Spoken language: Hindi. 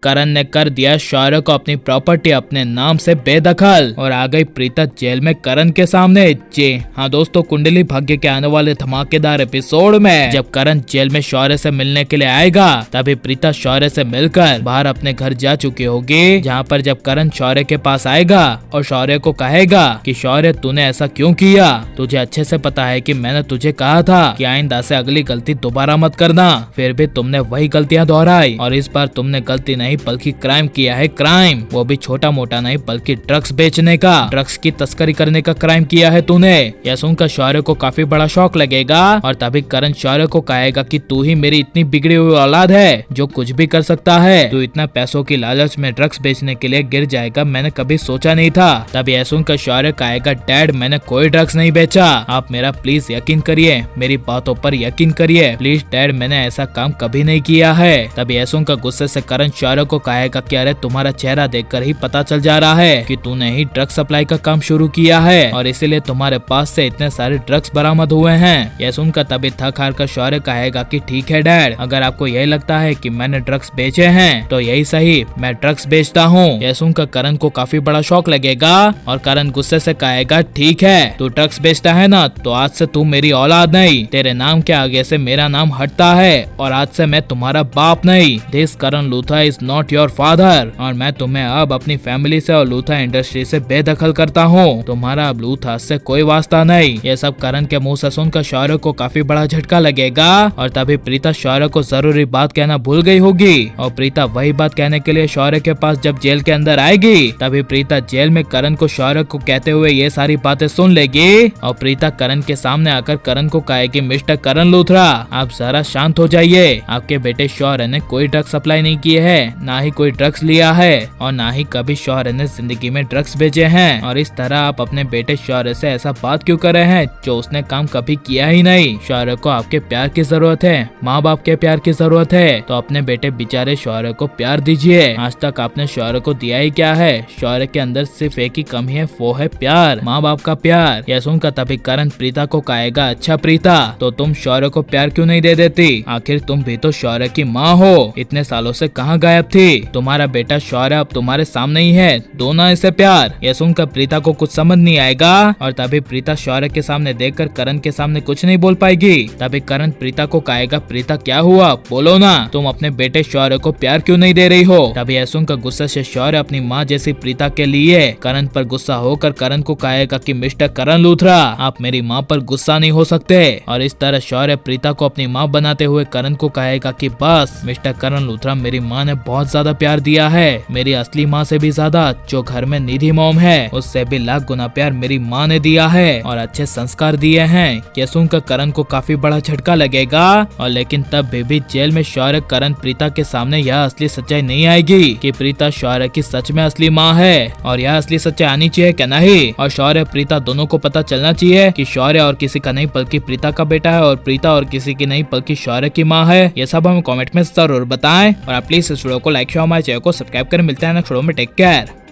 करण ने कर दिया शौर्य को अपनी प्रॉपर्टी अपने नाम से बेदखल और आ गई प्रीता जेल में करण के सामने। जी हाँ दोस्तों, कुंडली भाग्य के आने वाले धमाकेदार एपिसोड में जब करण जेल में शौर्य से मिलने के लिए आएगा तभी प्रीता शौर्य से मिलकर बाहर अपने घर जा चुकी होगी, जहाँ पर जब करण शौर्य के पास आएगा और शौर्य को कहेगा कि शौर्य तूने ऐसा क्यों किया, तुझे अच्छे से पता है कि मैंने तुझे कहा था कि आइंदा से अगली गलती दोबारा मत करना, फिर भी तुमने वही गलतियां दोहराई और इस बार तुमने गलती नहीं बल्कि क्राइम किया है। क्राइम वो भी छोटा मोटा नहीं बल्कि ड्रग्स बेचने का, ड्रग्स की तस्करी करने का क्राइम किया है तूने। यह सुनकर शौर्य को काफी बड़ा शौक लगेगा और तभी करण शौर्य को कहेगा कि तू ही मेरी इतनी बिगड़ी हुई औलाद है जो कुछ भी कर सकता है, तू इतना पैसों की लालच में ड्रग्स बेचने के लिए गिर जाएगा, मैंने कभी सोचा नहीं था। तभी यह सुनकर शौर्य कहेगा डैड मैंने कोई ड्रग्स नहीं बेचा, आप मेरा प्लीज यकीन करिए, मेरी बातों पर यकीन करिए प्लीज डैड, मैंने ऐसा काम कभी नहीं किया है। तभी यह सुनकर गुस्से से करण शौर्य को कहेगा कि अरे तुम्हारा चेहरा देखकर ही पता चल जा रहा है कि तूने ही ड्रग्स सप्लाई का काम शुरू किया है और इसीलिए तुम्हारे पास से इतने सारे ड्रग्स बरामद हुए हैं। यह सुनकर तभी थक हार कर शौर्य कहेगा कि ठीक है डैड, अगर आपको यही लगता है कि मैंने ड्रग्स बेचे हैं तो यही सही, मैं ड्रग्स बेचता हूँ। यह सुनकर करण को काफी बड़ा शौक लगेगा और करण गुस्से से कहेगा ठीक है तू ड्रग्स बेचता है ना, तो आज से तू मेरी औलाद नहीं, तेरे नाम के आगे से मेरा नाम हटता है और आज से मैं तुम्हारा बाप नहीं। This Karan Luthra is not your father और मैं तुम्हें अब अपनी फैमिली से और लूथरा इंडस्ट्री से बेदखल करता हूँ, तुम्हारा अब लूथरा से कोई वास्ता नहीं। ये सब करण के मुंह से सुनकर शौर्य को काफी बड़ा झटका लगेगा और तभी प्रीता शौर्य को जरूरी बात कहना भूल गई होगी और प्रीता वही बात कहने के लिए शौर्य के पास जब जेल के अंदर आएगी तभी प्रीता जेल में करण को शौर्य को कहते हुए ये सारी बातें सुन लेगी और प्रीता करण के सामने आकर करण को कहेगी मिस्टर करण लूथरा आप जरा शांत हो जाइए, आपके बेटे शौर्य ने कोई ड्रग्स सप्लाई नहीं किए हैं, ना ही कोई ड्रग्स लिया है और ना ही कभी शौर्य ने जिंदगी में ड्रग्स बेचे हैं और इस तरह आप अपने बेटे शौर्य से ऐसा बात क्यों कर रहे हैं जो उसने काम कभी किया ही नहीं। शौर्य को आपके प्यार की जरूरत है, माँ बाप के प्यार की जरूरत है, तो अपने बेटे बेचारे शौर्य को प्यार दीजिए। आज तक आपने शौर्य को दिया ही क्या है, शौर्य के अंदर सिर्फ एक ही कमी है, वो है प्यार, माँ बाप का प्यार। यह सुनकर तभी करण प्रीता को कहेगा अच्छा प्रीता तो तुम शौर्य को प्यार क्यों नहीं दे देती, आखिर तुम भी तो शौर्य की माँ हो, इतने सालों से कहाँ गायब थी, तुम्हारा बेटा शौर्य अब तुम्हारे सामने ही है, दो ना इसे प्यार। यह सुनकर प्रीता को कुछ समझ नहीं आएगा और तभी प्रीता शौर्य के सामने देखकर करण के सामने कुछ नहीं बोल पाएगी। तभी करण प्रीता को कहेगा प्रीता क्या हुआ, बोलो ना, तुम अपने बेटे शौर्य को प्यार क्यों नहीं दे रही हो। तभी यह सुनकर गुस्से से शौर्य अपनी माँ जैसी प्रीता के लिए करण पर गुस्सा होकर करण को कहेगा कि मिस्टर करण लूथरा आप मेरी माँ पर गुस्सा नहीं हो सकते और इस तरह शौर्य प्रीता को अपनी माँ बनाते हुए करण को कहेगा कि बस मिस्टर करण लूथरा मेरी माँ ने बहुत ज्यादा प्यार दिया है, मेरी असली माँ से भी ज्यादा, जो घर में निधि मॉम है उससे भी लाख गुना प्यार मेरी माँ ने दिया है और अच्छे संस्कार दिए हैं। यह सुनकर करण को काफी बड़ा झटका लगेगा और लेकिन तब भी जेल में शौर्य करण प्रीता के सामने यह असली सच्चाई नहीं आएगी कि प्रीता शौर्य की सच में असली माँ है और यह असली सच्चाई आनी चाहिए क्या नहीं, और शौर्य प्रीता दोनों को पता चलना चाहिए कि शौर्य और किसी का नहीं बल्कि प्रीता का बेटा है और प्रीता और किसी की नहीं बल्कि शौर्य की माँ है। ये सब हमें कमेंट में जरूर बताएं और आप प्लीज इस वीडियो को लाइक शेयर हमारे चैनल को सब्सक्राइब करें। मिलते हैं नेक्स्ट वीडियो में, टेक केयर।